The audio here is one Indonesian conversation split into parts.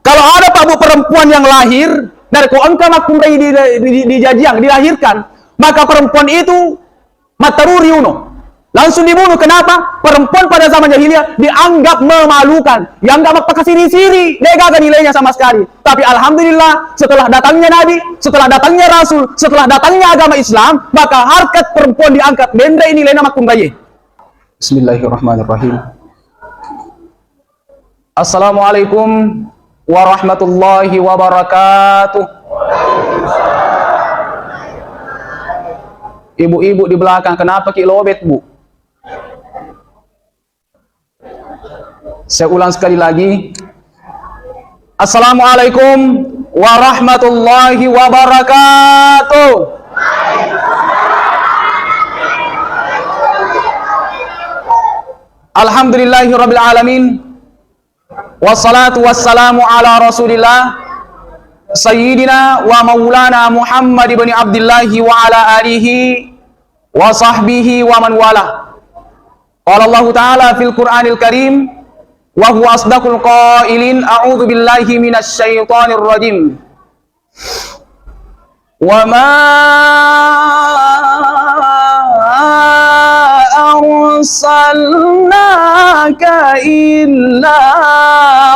Kalau ada Pak Bu perempuan yang lahir dari koangka makum di Jajiang dilahirkan, maka perempuan itu mataruri uno. Langsung dibunuh. Kenapa? Perempuan pada zaman jahiliyah dianggap memalukan, dianggap pakai siri-siri, dia gak ada nilainya sama sekali. Tapi alhamdulillah, setelah datangnya Nabi, setelah datangnya Rasul, setelah datangnya agama Islam, maka harkat perempuan diangkat. Benda ini nilainya makum bayi. Bismillahirrahmanirrahim. Assalamualaikum warahmatullahi wabarakatuh. Ibu-ibu di belakang, kenapa ki lobet, Bu? Saya ulang sekali lagi. Assalamualaikum warahmatullahi wabarakatuh. Alhamdulillahirabbil alamin. Wassalatu wassalamu ala Rasulillah Sayyidina wa maulana Muhammad ibn Abdullah wa ala alihi wa sahbihi wa man wala. Qala Allah Ta'ala fil Qur'anil Karim wa huwa asdaqul qailin, a'udzu billahi minasy syaithanir rajim. Wa ma arsalnaka illa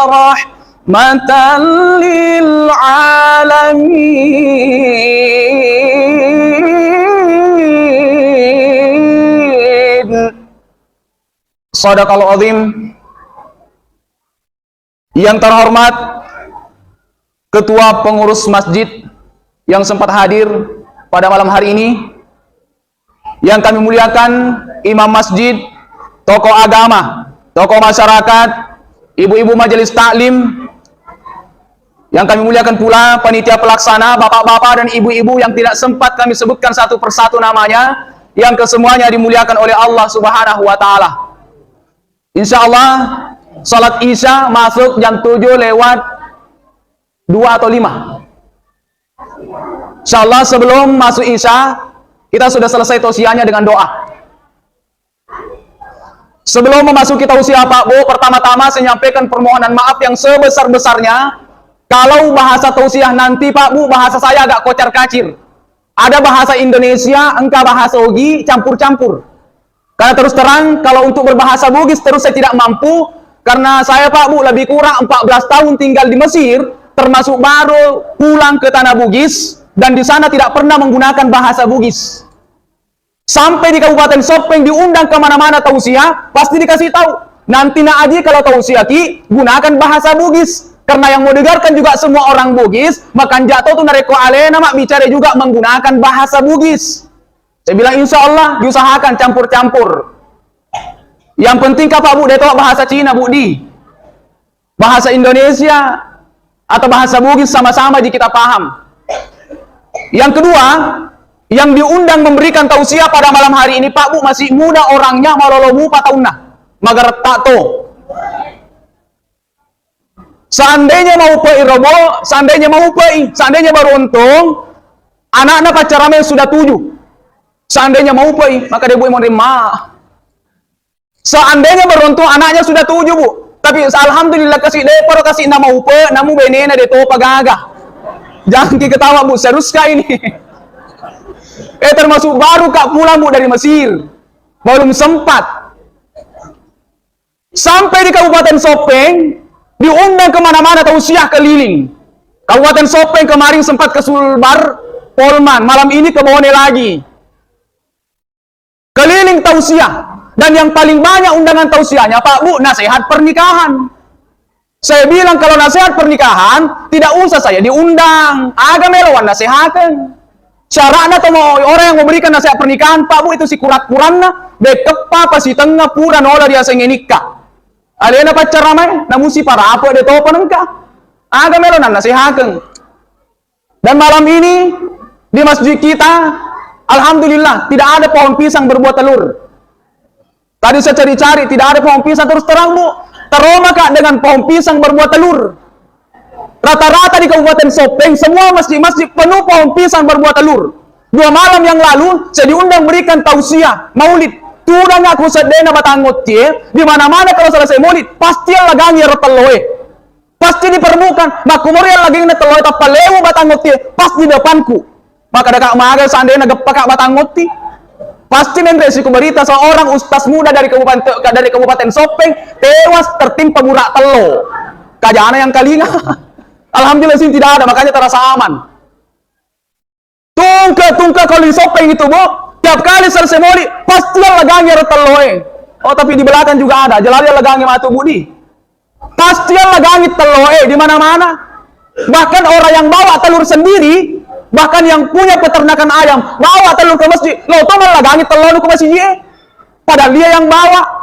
rahmatan lil alamin. Shadaqal azim. Yang terhormat Ketua Pengurus Masjid yang sempat hadir pada malam hari ini, yang kami muliakan Imam Masjid, tokoh agama, tokoh masyarakat, ibu-ibu majelis taklim, yang kami muliakan pula panitia pelaksana, bapak-bapak dan ibu-ibu yang tidak sempat kami sebutkan satu persatu namanya, yang kesemuanya dimuliakan oleh Allah Subhanahu wa Ta'ala. Insya Allah salat Isya masuk jam 7 lewat 2 atau 5. Insya Allah sebelum masuk Isya kita sudah selesai tausiahnya dengan doa. Sebelum memasuki tausiah Pak Bu, pertama-tama saya nyampaikan permohonan maaf yang sebesar-besarnya kalau bahasa tausiah nanti Pak Bu, bahasa saya agak kocar-kacir. Ada bahasa Indonesia, engkau bahasa Ogi, campur-campur. Karena terus terang, kalau untuk berbahasa Bugis terus saya tidak mampu, karena saya Pak Bu lebih kurang 14 tahun tinggal di Mesir, termasuk baru pulang ke tanah Bugis, dan di sana tidak pernah menggunakan bahasa Bugis. Sampai di Kabupaten Sopeng diundang kemana-mana tausiah, pasti dikasih tahu, nanti nak aji kalau tausiah ki, gunakan bahasa Bugis. Karena yang mau dengarkan juga semua orang Bugis, maka jatuh tuh nareko alena mak bicara juga menggunakan bahasa Bugis. Saya bilang insya Allah diusahakan campur-campur. Yang penting Pak Bu, detok bahasa Cina Bu di bahasa Indonesia atau bahasa Bugis sama-sama kita paham. Yang kedua, yang diundang memberikan tausiah pada malam hari ini Pak Bu masih muda orangnya, malolomu patahunah magar tato. Seandainya mau pei robo, seandainya mau pei, seandainya baru untung, anak-anak pacaramnya sudah 7. Seandainya mau pei, maka dia mau terima. Seandainya beruntung anaknya sudah 7 Bu, tapi alhamdulillah kasih depor kasih nama upe, namu benena de topa gagah. Jangan ketawa Bu, serius kah ini? Termasuk baru Kak pulang Bu dari Mesir, belum sempat. Sampai di Kabupaten Sopeng, diundang kemana-mana tausiah keliling. Kabupaten Sopeng kemarin sempat ke Sulbar, Polman, malam ini ke Bone lagi. Keliling tausiah. Dan yang paling banyak undangan tausiahnya Pak Bu, nasihat pernikahan. Saya bilang kalau nasihat pernikahan tidak usah saya diundang, agak melawan nasihatkan. Syaratnya atau mau orang yang memberikan nasihat pernikahan Pak Bu itu si kurat-kuranna bekep papa si tengah pura nola dia sengen nikah. Alena pacar ramai namun si para apa de topan engka. Agak melawan nasihatkan. Dan malam ini di masjid kita alhamdulillah tidak ada pohon pisang berbuah telur. Tadi saya cari-cari, tidak ada pohon pisang, terus terang Bu. Teroma Kak dengan pohon pisang berbuah telur. Rata-rata di Kabupaten Sopeng, semua masjid-masjid penuh pohon pisang berbuah telur. 2 malam yang lalu, saya diundang berikan tausiah, maulid. Tudah nggak aku sedena batangot di mana-mana kalau selesai maulid, pasti lagangi roteloe. Pasti di permukaan. Makumur yang lagi ngetelo eta paleu batangot ti pas di depanku. Maka ada maga seandainya nagepakak batangot ti. Pasti resiko berita seorang ustaz muda dari Kabupaten Sopeng tewas tertimpa burak telo. Kajana yang kalinga. Alhamdulillah sih tidak ada, makanya terasa aman. Tungka kalau di Sopeng itu, Bu, tiap kali selesai moli pasti yang lagangi teloe. Oh, tapi di belakang juga ada. Jalali yang lagangi matu budi. Pasti yang lagangi teloe di mana-mana. Bahkan orang yang bawa telur sendiri, bahkan yang punya peternakan ayam, bawa telur ke masjid. Lo tuh lagangi telur ke masjid. Padahal dia yang bawa.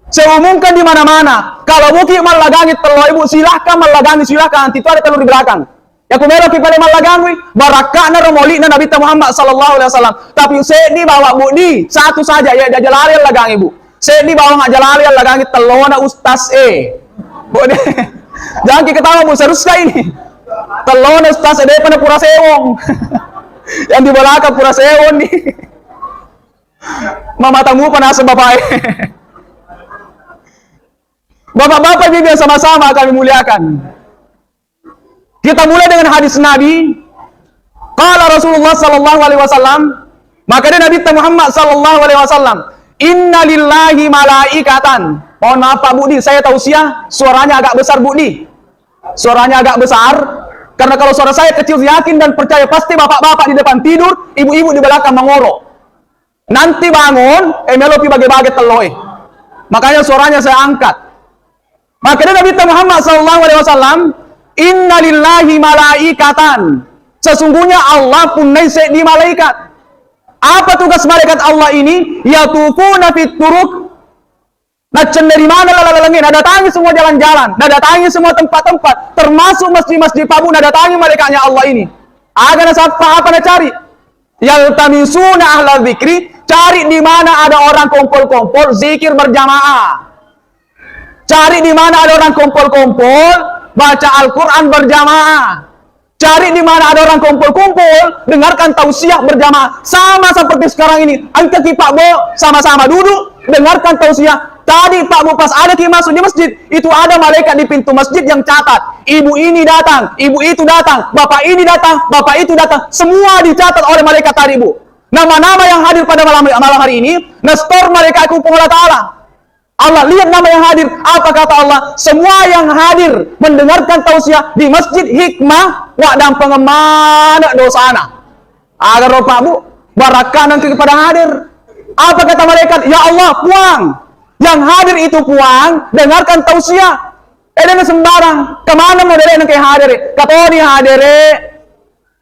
Saya umumkan di mana-mana. Kalau mungkin malagangi telur ibu, silahkan malagangi, silahkan. Nanti itu ada telur di belakang. Ya kumero kepada malagangi, barakah na romoli na Nabi Muhammad sallallahu alaihi wasallam. Tapi saya di bawa bu di satu saja ya jalari yang lagangi bu. Saya di bawa nggak jalari yang lagangi telur na ustaz Bu deh. Jangan kita ketawa bu, serius ini. Telur na ustaz pada pura sewong. Yang di belakang pura sewong nih. Mama tamu panasa bapak. Bapak-bapak ini sama-sama kami muliakan. Kita mulai dengan hadis Nabi. Qala Rasulullah sallallahu alaihi wasallam, maka dia Nabi Muhammad sallallahu alaihi wasallam, "Inna lillahi malaikatan." Mohon maaf Pak Budi, saya tausiah suaranya agak besar Budi. Suaranya agak besar karena kalau suara saya kecil yakin dan percaya pasti bapak-bapak di depan tidur, ibu-ibu di belakang mengorok. Nanti bangun, melopi bagi-bagi teloy. Makanya suaranya saya angkat. Maka Nabi Muhammad SAW, Inna lillahi malaikatan. Sesungguhnya Allah punya di malaikat. Apa tugas malaikat Allah ini? Yatufuna fit turuk. Nah, dari mana lalalangin? Nah, datangi semua jalan-jalan. Nah, datangi semua tempat-tempat. Termasuk masjid-masjid Pabu. Nah, datangi malaikatnya Allah ini. Agar apa nak cari? Yaltamisuna ahla dzikri. Cari di mana ada orang kumpul-kumpul zikir berjamaah. Cari di mana ada orang kumpul-kumpul baca Al-Quran berjamaah. Cari di mana ada orang kumpul-kumpul dengarkan tausiah berjamaah. Sama seperti sekarang ini. Angkat Pak Bo sama-sama duduk dengarkan tausiah. Tadi Pak Bu pas ada masuk di masjid, itu ada malaikat di pintu masjid yang catat. Ibu ini datang, ibu itu datang, bapak ini datang, bapak itu datang. Semua dicatat oleh malaikat tadi Bu. Nama-nama yang hadir pada malam hari ini, nastor malaikat hukum Allah Ta'ala. Allah lihat nama yang hadir. Apa kata Allah? Semua yang hadir mendengarkan tausiah di masjid hikmah dan pengemana dosana. Agar Pak Bu barakah nanti kepada hadir. Apa kata malaikat? Ya Allah, puang. Yang hadir itu puang, dengarkan tausiah. Dengan sembarang. Kemana mau dari yang hadir? Kata di hadir.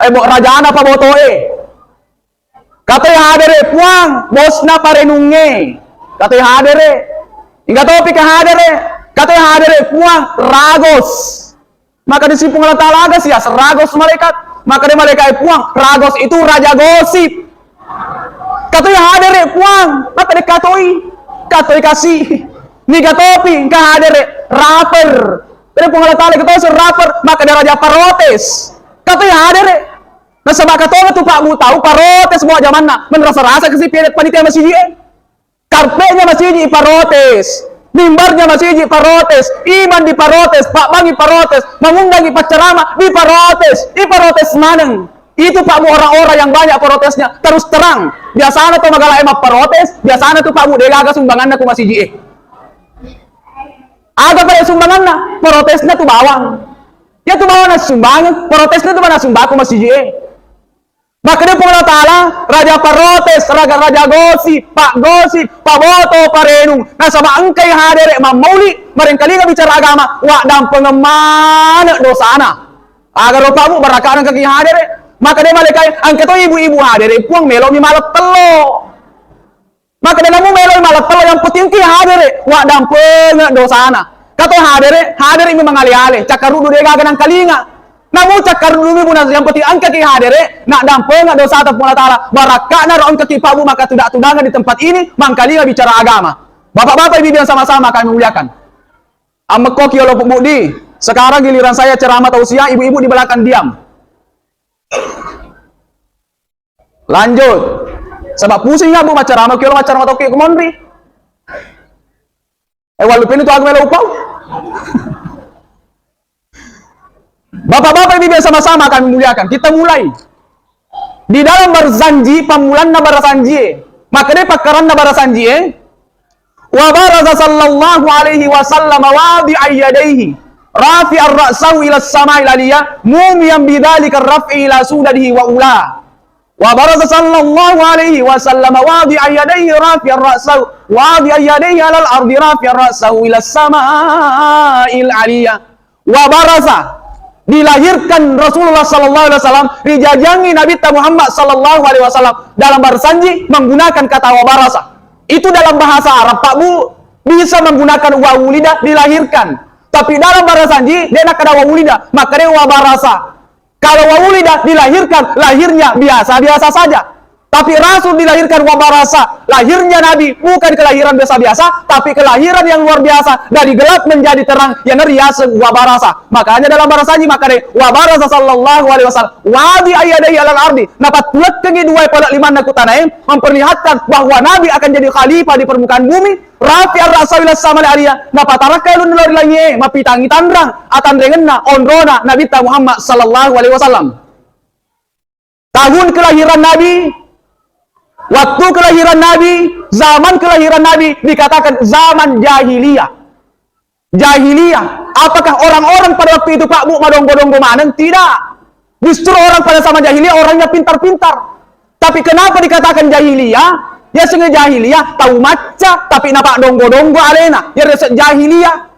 Rajaan apa botoe? Kata hadir puang, bosna parenunge. Kata hadir. Hingga topik hadir. Kata hadir puang, ragos. Maka disipung Allah Ta'ala agas ya, seragos malaikat. Maka dia malaikat puang, ragos itu raja gosip. Kata hadir puang, maka dikatoi. Katoi kasih ni katopi ka hadere rapper pero kung Allah Ta'ala katoy rapper maka dia raja parotes katoi hadere na sa makatoy tu Pak Bu tahu parotes mo zaman na menrasa-rasa kasi pilit panitia masjid karpenya masjid parotes mimbarnya masjid parotes iman di parotes Pak Bang di parotes mengundang di pacarama di parotes maneng. Itu Pak Bu orang-orang yang banyak protesnya terus terang. Biasanya tuh magala emak protes, biasanya tuh Pak Bu dia agak sumbangan aku masih JE. Agak pada sumbangan na, protesnya tuh bawang. Ya tuh bawang na sumbangan, protesnya tuh mana sumbaku masih JE. Maka dia Allah Ta'ala, raja protes, raja gosip, Pak Boto, Pak Renung. Nah sama engkai hadir, mamauli, merengkali nggak bicara agama, wak dan pengemana dosana. Agar Pak Bu barakan kaki hadir. Maka dia malaikat angkat ibu-ibu hadir puang melo mi malak telo. Maka dia namu melo malak telo yang penting ki hadir wa dampeng dosana. Kato hadir mi mangali-ale cakarudu dia gaganang kalinga. Namu cakarudu mi punas yang penting angkat ki hadir nak dampeng dosa ta pun Ta'ala. Barakana ro angkat ki Pak Bu maka tudak-tudangan di tempat ini mangkalinga bicara agama. Bapak-bapak ibu yang sama-sama kami muliakan. Ameko ki Pak Budi. Sekarang giliran saya ceramah tausiah, ibu-ibu di belakang diam. Lanjut. Sebab pusing ya Bu macarama kilo macarama toke kumondri. Walupin itu aku melo upau. Bapak-bapak ibu sama-sama kami muliakan. Kita mulai. Di dalam berjanji, pamulan na berjanji. Maka dia pakaran na berjanji. Wa baraza sallallahu alaihi wasallam wadi'a yadayhi rafi'ar ra'sahu ila as-sama'i al-aliyah mumiyan bidzalika ar-raf'i ila sudadihi wa ula. Wa baraza sallallahu alaihi wasallam wadi'a yadayhi rafi'ar ra'sahu wadi'a yadayhi 'ala al-ardi rafi'ar ra'sahu ila as-sama'i al-aliyah. Wa baraza, dilahirkan Rasulullah sallallahu alaihi wasallam, dijajangi Nabi Muhammad sallallahu alaihi wasallam dalam berjanji menggunakan kata wa baraza. Itu dalam bahasa Arab, Pak Bu, bisa menggunakan wa wulida, dilahirkan. Tapi dalam bahasa janji, dia nak ada wa wulida, maka dia wa barasa. Kalau wa wulida dilahirkan, lahirnya biasa-biasa saja. Tapi Rasul dilahirkan wa barasa, lahirnya Nabi bukan kelahiran biasa-biasa, tapi kelahiran yang luar biasa, dari gelap menjadi terang, yang rias wa barasa. Makanya dalam bahasa janji, maka dia wa barasa sallallahu alaihi wasallam wadi ayyadaihi alal ardi. Napat tulat kengi dua pada lima nakutanai, memperlihatkan bahwa Nabi akan jadi khalifah di permukaan bumi. Rafi ar-ra'sa ila sama aliyah. Napa tarakai lu nulor lagi mapitangi tandrang atan rengenna ondrona Nabi Muhammad sallallahu alaihi wasallam. Tahun kelahiran Nabi, waktu kelahiran Nabi, zaman kelahiran Nabi dikatakan zaman jahiliyah. Jahiliyah. Apakah orang-orang pada waktu itu Pak Bu madonggo-donggo manen? Tidak. Justru orang pada zaman jahiliyah orangnya pintar-pintar. Tapi kenapa dikatakan jahiliyah? Ya sehingga jahiliyah tahu maca tapi napak donggo-donggo alena. Ya resep jahiliyah.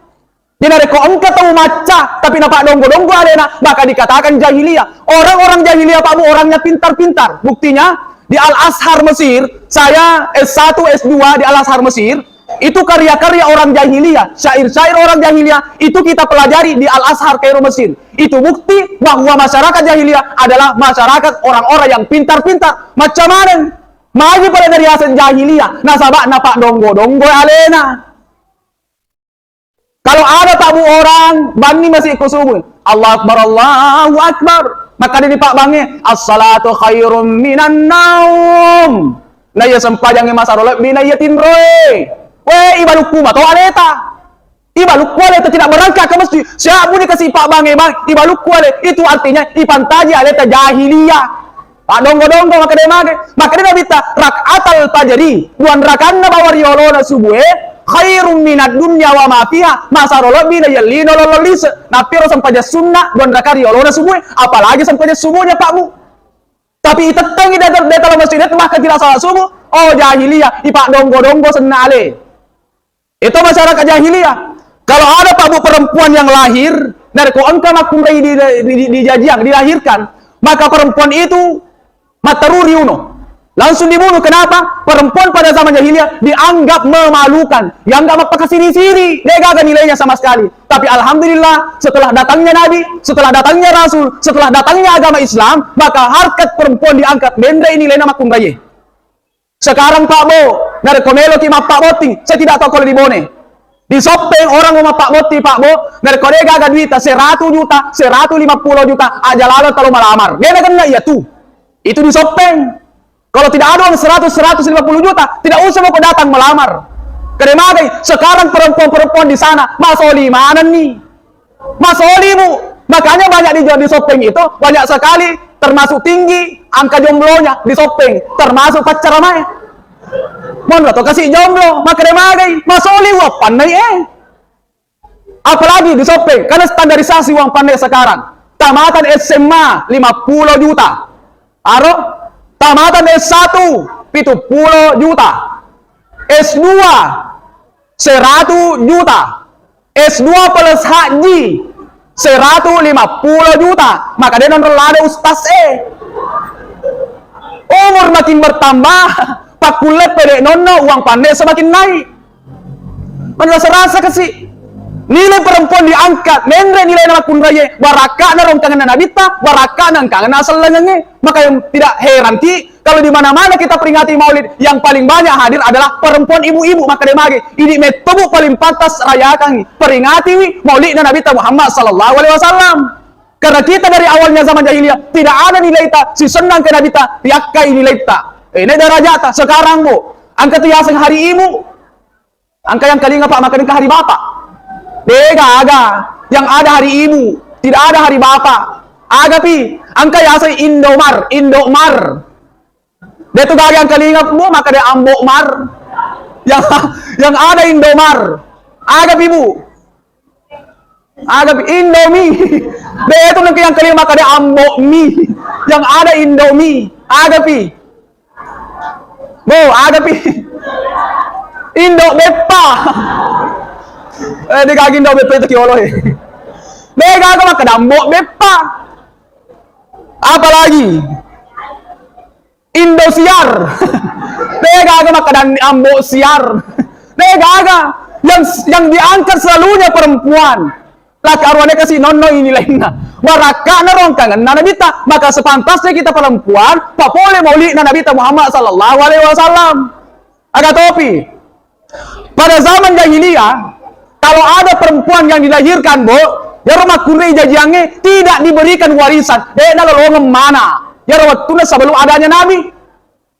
Dia dari kok engkau tahu maca tapi napak donggo-donggo alena, maka dikatakan jahiliyah. Orang-orang jahiliyah Pak Bu orangnya pintar-pintar. Buktinya di Al-Azhar Mesir, saya S1, S2 di Al-Azhar Mesir, itu karya-karya orang jahiliyah, syair-syair orang jahiliyah, itu kita pelajari di Al-Azhar Kairo Mesir. Itu bukti bahwa masyarakat jahiliyah adalah masyarakat orang-orang yang pintar-pintar. Macam mana? Maju pada dari hasil jahiliyah, nasabak napak donggo-donggo alena. Kalau ada Pak Bu orang, bani masih ikut subuh, Allah Akbar, Allahu Akbar. Maka dia Pak Bange, as-salatu khairum minan naum. Nah ya sempajang masa rolek binayatin roe. Weh ibalukku mah to aleta. Ibalukku aleta tidak berangkat ke masjid. Siapa dikasih Pak Bange bang, ibalukku aleta. Itu artinya ipantaji aleta jahiliyah. Pak donggo-donggo maka dia nabita rak'atal fajri. Duan rakanna bawar yolona subuhe. Khairum minad dunya wa ma fiha masarolo bina yallino lololis napiro sampaja sunnah don rakari olona subuh apalagi sampaja subuhnya Pak Bu. Tapi itetangi dalam masjid maka tidak salah subuh. Oh jahiliyah ipak donggo-donggo senale. Itu masyarakat jahiliyah. Kalau ada Pak Bu perempuan yang lahir dari ko engkau makumrai di jajiang dilahirkan, maka perempuan itu mataruri uno. Langsung dibunuh. Kenapa? Perempuan pada zaman jahiliyah dianggap memalukan. Yang gak pakai siri-siri. Dia gak ada nilainya sama sekali. Tapi Alhamdulillah, setelah datangnya Nabi, setelah datangnya Rasul, setelah datangnya agama Islam, maka harkat perempuan diangkat. Benda ini nilai nama kumbaye. Sekarang Pak Bo, dari komelo kima Pak Boti, saya tidak tahu kalau di Bone. Di Sopeng orang mau Pak Boti, Pak Bo, dari kolega agak duit, 100 juta, 150 juta, aja lalu kalau melamar. Dia kena ya tuh. Itu di Sopeng. Kalau tidak ada uang 100-150 juta, tidak usah mau datang melamar. Karena sekarang perempuan-perempuan di sana, Mas Oli mana nih? Mas Oli Bu, makanya banyak di Sopeng itu, banyak sekali, termasuk tinggi angka jomblonya di Sopeng, termasuk pacar ramai. Mohon atau kasih jomblo, makanya Mas Oli wah pandai Apalagi di Sopeng, karena standarisasi uang pandai sekarang. Tamatan SMA 50 juta. Aro tamatan S1 70 juta, S2 100 juta, S2 plus haji 150 juta. Maka dia non relada ustaz umur makin bertambah, pakulet pede nono uang pandai semakin naik. Merasa-rasa kasih nilai perempuan diangkat, nendre nilai nama kunraye, baraka na rong kangen nabita, baraka nang kangen asal lengenge. Maka yang tidak heran ki kalau di mana-mana kita peringati Maulid, yang paling banyak hadir adalah perempuan ibu-ibu. Maka dia mage, ini metobu paling pantas rayakan peringati Maulid Nabi Muhammad sallallahu alaihi wasallam. Karena kita dari awalnya zaman jahiliyah tidak ada nilai ta, si senang ke Nabi ta, tiakai nilai ta. Ini derajat sekarang Bu, angka tiaseng hari ibu, angka yang kali ngapa maka hari bapak. Bega aga, yang ada hari ibu, Tidak ada hari bapak. Agapi, angka ya say Indomar. Dia tuh gak yang kalingap mo, maka dia ambok mar. Yang ada Indomar. Agapi bu. Agapi Indomie. Dia itu nanti yang kalingap maka dia ambok mie. Yang ada Indomie. Agapi. Bu, agapi. Indo Bepa. Dia kagak Indo Bepa itu kiolo Dia kagak maka dambok Bepa. Apalagi Indosiar. Dia kagak maka dan ambok siar. Dia kagak yang diangkat selalunya perempuan. Laki arwahnya kasih nono ini lainnya. Waraka narongkangan nanabita, maka sepantasnya kita perempuan papole mauli nanabita Muhammad sallallahu alaihi wasallam. Agak topi. Pada zaman jahiliyah, kalau ada perempuan yang dilahirkan, Bu, ya rumah kurei jajiange tidak diberikan warisan. Lolongan mana? Ya waktunya sebelum adanya Nabi,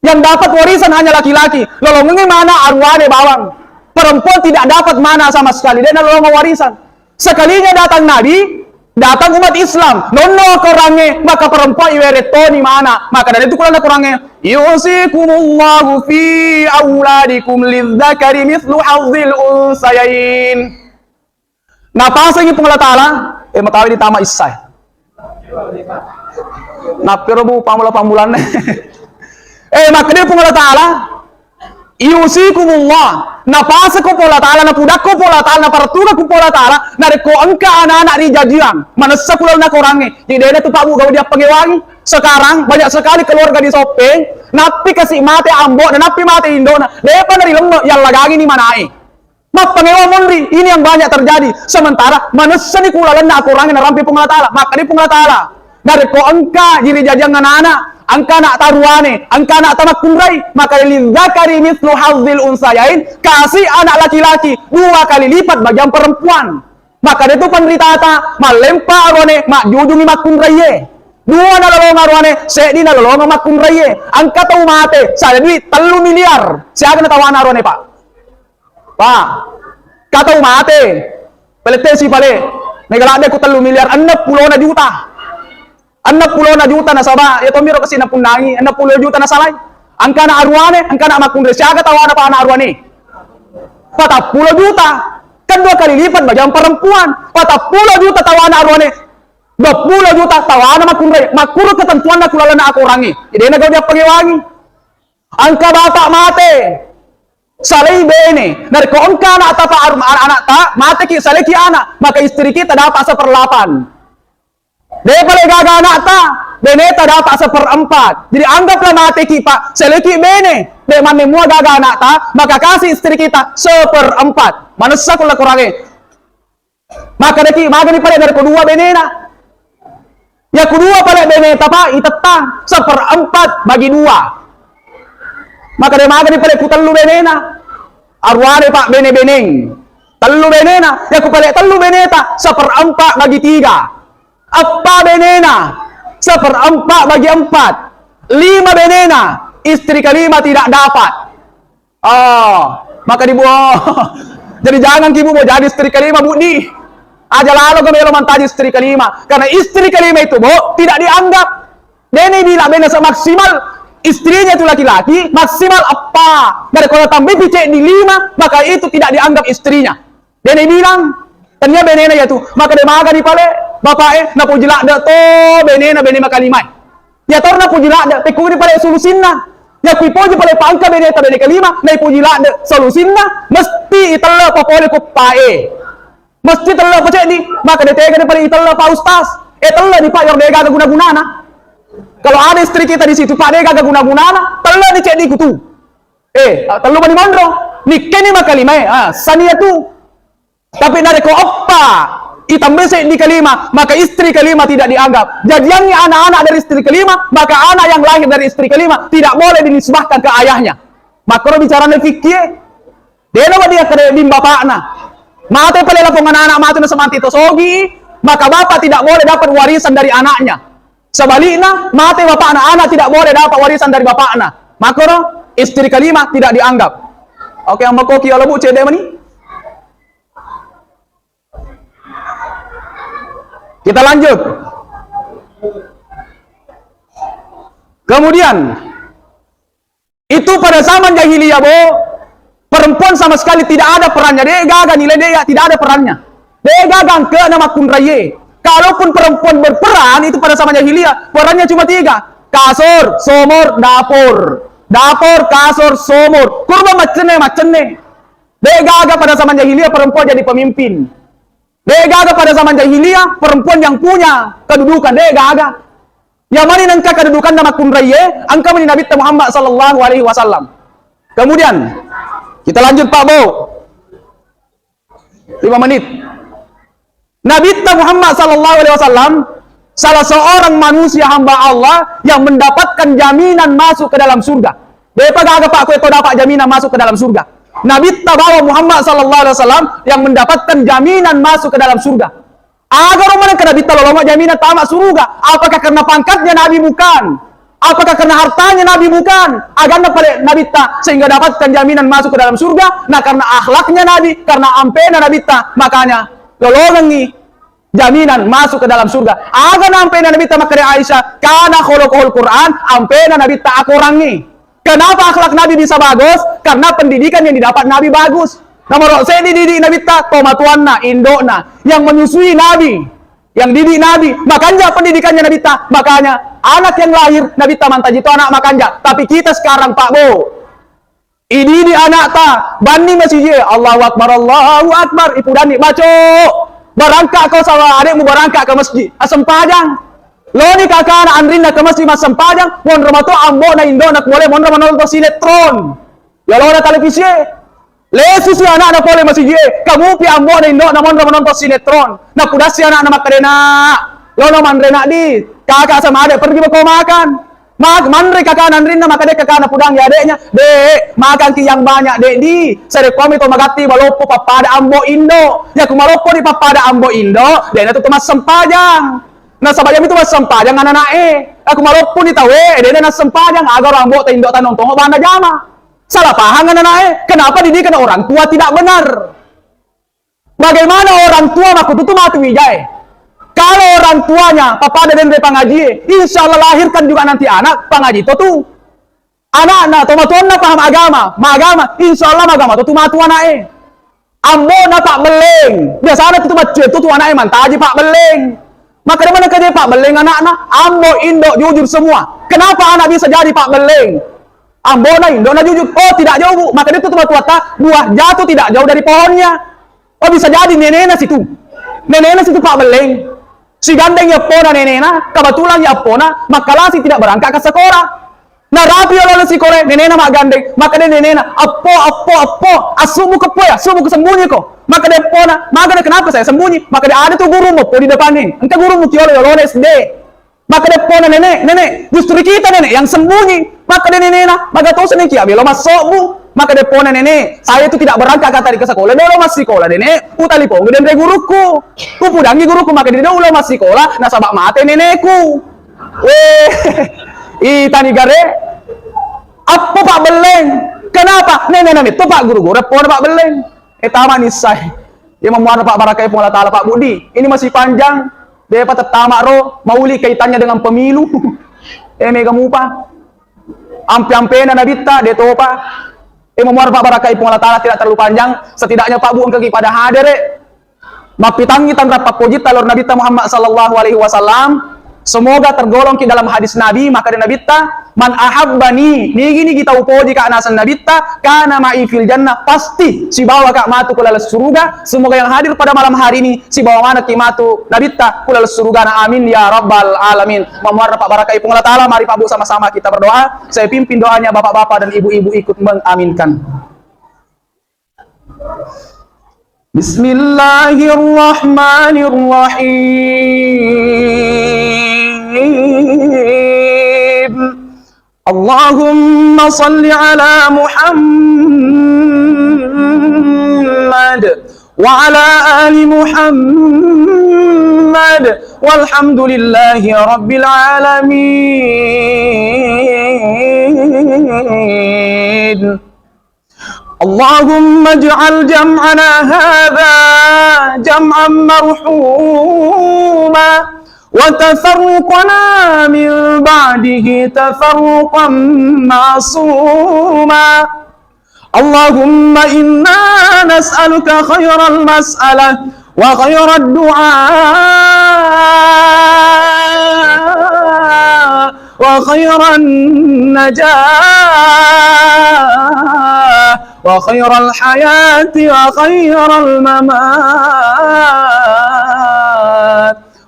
yang dapat warisan hanya laki-laki. Lolongan mana arwane bawang. Perempuan tidak dapat mana sama sekali. Dia lolongan warisan. Sekalinya datang Nabi, datang umat Islam, nono korange, maka perempuan iweretoni mana? Maka dari itu kurang korange. Yusikumullahu fi auladikum lidzakari mithlu hadzil unsayain. Napasa ini pengala ta'ala, matawi di tama isay. Napiro bu pamula pamulan. Maka dia pengala ta'ala, yusikumullah, napasa ko pola ta'ala, napudak ko pola ta'ala, naparatuga ko pola ta'ala, nareko angka anak-anak di jajian, manasa kulal na korange. Jadi dia tu pak bu gawa dia pagewangi. Sekarang banyak sekali keluarga di Sopeng, napi kasih mati ambok dan napi mati Indona. Depan dari lembok yang lagi ini manai. Mak pengewa mondri, ini yang banyak terjadi. Sementara manusia ni kulalan na kurangin rampi pengalatala, maka di pengalatala. Dari ko angka jiri jajang anak-anak, angka nak taruane, angka nak tamak kumrai, maka lidzakari mithlu hadzil unsayain, kasih anak laki-laki 2 kali lipat bagi yang perempuan. Maka itu penderita malempa arone, mak jujungi mak kumrai. 2 na lalong arwane, sedi na lalong mak kumrai. Angka tau mate, sa duit 3 miliar. Siapa na tawana arwane pak? Pak, kata mate. Pelete si pale. Negalade ko 3 miliar, 60 na juta. 60 na juta na saba. Ito miro kasi napundangi, 60 juta na salay. Angka na arwane, angka na makundre. Siya ka tawana pa na arwane. 40 juta. Kan 2 kali lipat bagi ang perempuan. 40 juta tawana arwane. 20 juta tawana makundre. Makuro ketentuan na kulala na ako rangi. Hindi na gawin ang pagiwangi. Angka bapak mate. Salay bene, dari ko angka anak ta pa anak ta, mate ki salay ki anak, maka istri kita dapat 1/8. Dia pala gaga anak ta, bene ta dapat 1/4. Jadi anggaplah mate ki pak, salay ki bene, de mane mua gaga anak ta, maka kasih istri kita 1/4. Manusia kula kurangi. Maka deki maga ni pala dari kedua bene na. Ya kedua pala bene ta pa itata 1/4 bagi 2. Maka dia maga ni pala kutalu benena. Arwane pak bene-beneng. Talu benena. Ya ku pala talu beneta 1/4 bagi 3. Apa benena? 1/4 bagi 4. 5 benena. Istri kelima tidak dapat. Maka dibuang. Jadi jangan kibu mau jadi istri kelima bu di. Aja lalu ke melo mantaji istri kelima. Karena istri kelima itu bu tidak dianggap. Bene bila bene semaksimal. Istrinya itu laki-laki, maksimal apa? Dari kalau tambah picek di 5, maka itu tidak dianggap istrinya. Dia bilang, tanya benena ya tuh, maka dia maga di pale, bapak na pujilak da to, benena makalimai. Ya tor na pujilak da, teku di pale solusinna. Ya kuipoji pale pangka beneta bene kelima, na pujilak da solusinna, mesti italla papole ko pae. Mesti italla pacek di, maka dia tega di pale italla pa ustaz. Italla di pak yang dega guna-gunana. Kalau ada istri kita di situ, Pak dia kagak guna-guna, telah dicek di kutu. Telu mani mondro, nikah ni makalima, sania tu. Tapi dari ko oppa, itam besek di kelima, maka istri kelima tidak dianggap. Jadiannya anak-anak dari istri kelima, maka anak yang lahir dari istri kelima tidak boleh dinisbahkan ke ayahnya. Maka kalau bicara fikih, dia nama dia kena bim bapakna. Mate pale lapong anak-anak mati na semanti tosogi, maka bapak tidak boleh dapat warisan dari anaknya. Sebaliknya, mati bapak anak tidak boleh dapat warisan dari bapak anak. Maka istri kelima tidak dianggap. Oke, yang makoki ala bu cede mani. Kita lanjut. Kemudian, itu pada zaman jahiliyah, Bo, perempuan sama sekali tidak ada perannya. Dia gagal nilai dia tidak ada perannya. Dia gagal ke nama kunraye. Kalaupun perempuan berperan itu pada zaman jahiliyah, perannya cuma 3. Kasur, somor, dapur. Dapur, kasur, somor. Kurba macene. Dia gagal pada zaman jahiliyah perempuan jadi pemimpin. Dia gagal pada zaman jahiliyah perempuan yang punya kedudukan. Dia gagal. Yang mana nangka kedudukan nama kunraye, angka mani Nabi Muhammad sallallahu alaihi wasallam. Kemudian kita lanjut Pak Bo. 5 menit. Nabi Muhammad sallallahu alaihi wasallam salah seorang manusia hamba Allah yang mendapatkan jaminan masuk ke dalam surga. Depa gaga Pak ko dapat jaminan masuk ke dalam surga. Nabi bawa Muhammad sallallahu alaihi wasallam yang mendapatkan jaminan masuk ke dalam surga. Agar orang kena ditolong jaminan tamat surga. Apakah karena pangkatnya Nabi bukan? Apakah karena hartanya Nabi bukan? Agar Nabi tak sehingga dapatkan jaminan masuk ke dalam surga. Nah karena akhlaknya Nabi, karena ampena Nabi tak, makanya lolongan nih jaminan masuk ke dalam surga. Agar ampena Nabi tak makanya Aisyah, karena khuluqul Quran, ampena Nabi tak aku orangi. Kenapa akhlak Nabi bisa bagus? Karena pendidikan yang didapat Nabi bagus. Nomor saya dididik Nabi tak, tomatuanna, indokna, yang menyusui Nabi, yang didik Nabi, makanya pendidikannya Nabi tak, makanya anak yang lahir Nabi tak mantaj itu anak makanya. Tapi kita sekarang Pak Bo, ini di anak tak, bani masih je, Allahu Akbar, ibu dani, maco, berangkat kau sama adikmu berangkat ke masjid, asam pajang, lo ni kakak anak Andrina ke masjid asam pajang, mon ramato ambo na indo nak boleh, mon ramato sinetron, ya lo ada televisi. Lesu si anak boleh masih je. Kamu pi ambo na indo namon nonton sinetron. Na kudas si anak makadena. Lo no mandrena di. Kakak sama adik pergi berkau makan. Mandre kakak nandrin na makade kakak na pudang ya adeknya. Dek, makan ki yang banyak dek di. Sare kami to magati balopo papada ambo indo. Ya kumalopo di papada ambo indo. Dek na tu mas sempajang. Na sabayam itu mas sempajang anak Aku malopo ni tawe. Dek na sempajang agar ambo ta indo tanong tongo bana jama. Salah paham anak kenapa didikan orang tua tidak benar? Bagaimana orang tua maku tutu mati wijay? Kalau orang tuanya papa ada dari pengaji, insya Allah lahirkan juga nanti anak pengaji itu tuh. Anak-anak tomatuan paham agama, insya Allah agama itu matu anak Ambo na pak beleng, biasanya itu baca itu tuh anak mantaji pak beleng. Maka dari mana kerja pak beleng anak-anak? Ambo Indo jujur semua. Kenapa anak bisa jadi pak beleng? Ambo na Indo na jujur. Oh tidak jauh Bu. Maka dia tuh tua buah jatuh tidak jauh dari pohonnya. Oh bisa jadi neneknya situ. Neneknya situ Pak Beleng. Si gandeng ya pona neneknya. Kebetulan ya pona. Maka lah si tidak berangkat ke sekolah. Nah rapi oleh si kore neneknya mak gandeng. Maka dia neneknya apa. Asubu ke po ya. Asubu kesembunyi kok. Maka dia pona. Maka dia kenapa saya sembunyi? Maka dia ada tuh gurumu po di depannya. Entah gurumu tiolo yolone SD. Maka dia pona nenek. Justru kita nenek yang sembunyi. Maka dia nenek, maka tahu sini kia bilo masuk Bu. Maka dia pona nenek, saya itu tidak berangkat kata di ke sekolah. Dia masih sekolah nenek, utali pongo dan guruku. Ku pudangi guruku maka dia ulah masih sekolah, nasabak mate nenekku. Itani gare. Apa Pak Beleng? Kenapa? Nenek itu Pak guru pona Pak Beleng. Tama nisai. Dia memuara Pak Barakai Pengolah Ta'ala Pak Budi. Ini masih panjang. Dia patah tamak roh, mauli kaitannya dengan pemilu. Mega mupa. Ampe-ampena nabita de topa. Memuar Pak Barakai Pengolah Ta'ala tidak terlalu panjang. Setidaknya Pak buang kaki pada hadir. Mapitangi tanra papojit talor Nabi Muhammad sallallahu alaihi wasallam. Semoga tergolong di dalam hadis Nabi. Maka dari Nabi man ahabbani. Ini kita upoji ke anasan Nabi kana ma'i fil jannah. Pasti si bawa kak matu kulal surga. Semoga yang hadir pada malam hari ini si bawa mana ki matu Nabi kulal surga na amin ya rabbal alamin. Memuar Pak Barakai Pengolah Ta'ala. Mari Pak Bu sama-sama kita berdoa. Saya pimpin doanya bapak-bapak dan ibu-ibu ikut mengaminkan. Bismillahirrahmanirrahim. Allahumma salli ala Muhammad wa ala ali Muhammad walhamdulillahi rabbil alamin. اللهم اجعل جمعنا هذا جمعا مرحوما وتفرقنا من بعده تفرقا معصوما. اللهم إنا نسألك خير المسألة وخير الدعاء وخير النجاة وخير الحياة وخير الممات،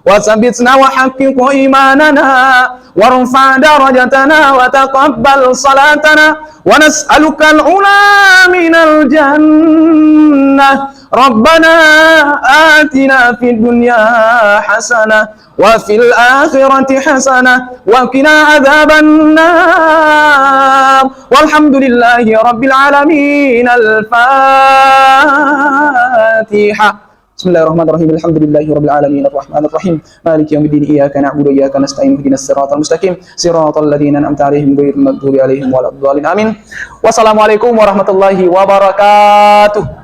وثبتنا وحقق إيماننا وارفع درجتنا وتقبل صلاتنا، ونسألك العلا من الجنة. ربنا آتنا في الدنيا حسنة وفي الآخرة حسنة وقنا عذاب النار، والحمد لله رب العالمين. الفاتحة. بسم الله الرحمن الرحيم. الحمد لله رب العالمين الرحمن الرحيم مالك يوم الدين إياك نعبد وإياك نستعين اهدنا الصراط المستقيم صراط الذين أنعمت عليهم غير المغضوب عليهم ولا الضالين آمين. Wassalamualaikum warahmatullahi wabarakatuh.